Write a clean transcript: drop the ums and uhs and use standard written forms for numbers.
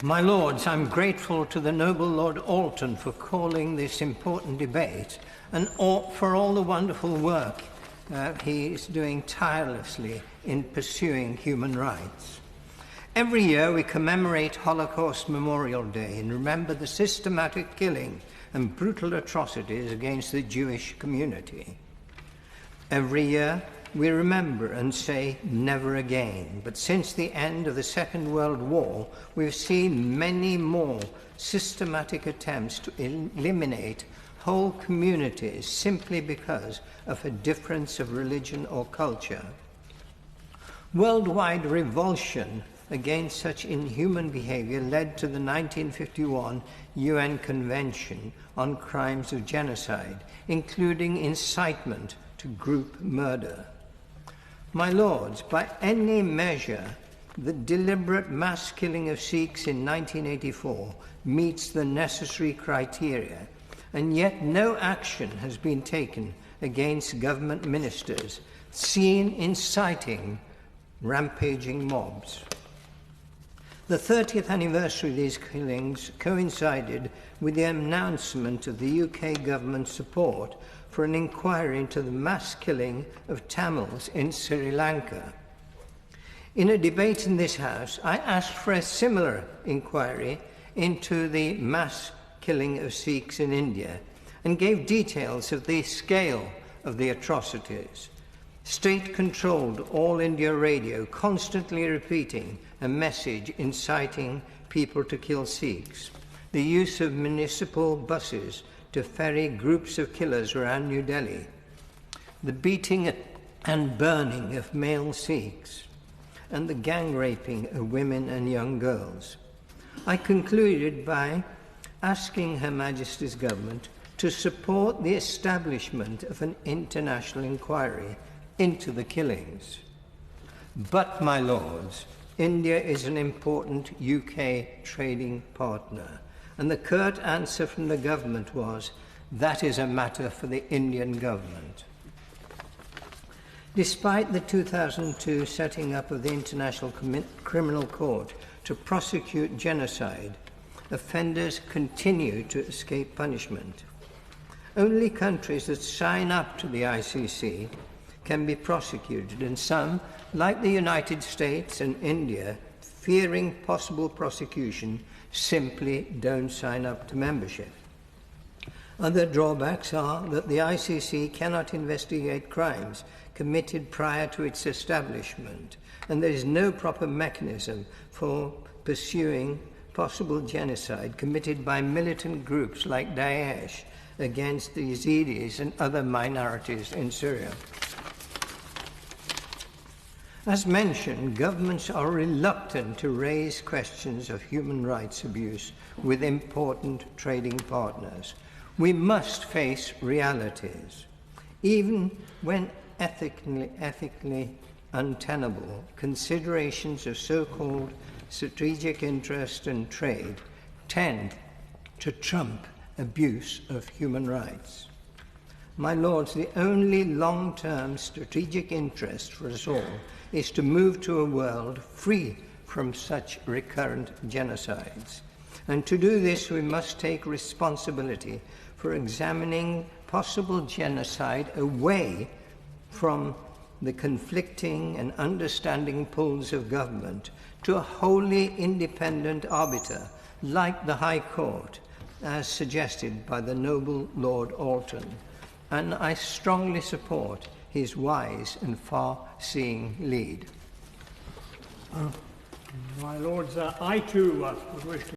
My Lords, I'm grateful to the noble Lord Alton for calling this important debate and for all the wonderful work he is doing tirelessly in pursuing human rights. Every year we commemorate Holocaust Memorial Day and remember the systematic killing and brutal atrocities against the Jewish community. Every year we remember and say never again, but since the end of the Second World War we've seen many more systematic attempts to eliminate whole communities simply because of a difference of religion or culture. Worldwide revulsion against such inhuman behavior led to the 1951 UN Convention on Crimes of Genocide, including incitement to group murder. My Lords, by any measure, the deliberate mass killing of Sikhs in 1984 meets the necessary criteria, and yet no action has been taken against government ministers seen inciting rampaging mobs. The 30th anniversary of these killings coincided with the announcement of the UK government's support for an inquiry into the mass killing of Tamils in Sri Lanka. In a debate in this House, I asked for a similar inquiry into the mass killing of Sikhs in India and gave details of the scale of the atrocities. State-controlled All India Radio constantly repeating a message inciting people to kill Sikhs, the use of municipal buses to ferry groups of killers around New Delhi, the beating and burning of male Sikhs, and the gang raping of women and young girls. I concluded by asking Her Majesty's government to support the establishment of an international inquiry into the killings. But, my Lords, India is an important UK trading partner, and the curt answer from the government was, that is a matter for the Indian government. Despite the 2002 setting up of the International Criminal Court to prosecute genocide, offenders continue to escape punishment. Only countries that sign up to the ICC can be prosecuted, and some, like the United States and India, fearing possible prosecution, simply don't sign up to membership. Other drawbacks are that the ICC cannot investigate crimes committed prior to its establishment, and there is no proper mechanism for pursuing possible genocide committed by militant groups like Daesh against the Yazidis and other minorities in Syria. As mentioned, governments are reluctant to raise questions of human rights abuse with important trading partners. We must face realities. Even when ethically untenable, considerations of so-called strategic interest and trade tend to trump abuse of human rights. My Lords, the only long-term strategic interest for us all is to move to a world free from such recurrent genocides. And to do this, we must take responsibility for examining possible genocide away from the conflicting and understanding pulls of government to a wholly independent arbiter like the High Court, as suggested by the noble Lord Alton. And I strongly support his wise and far-seeing lead. My Lords, I too would wish to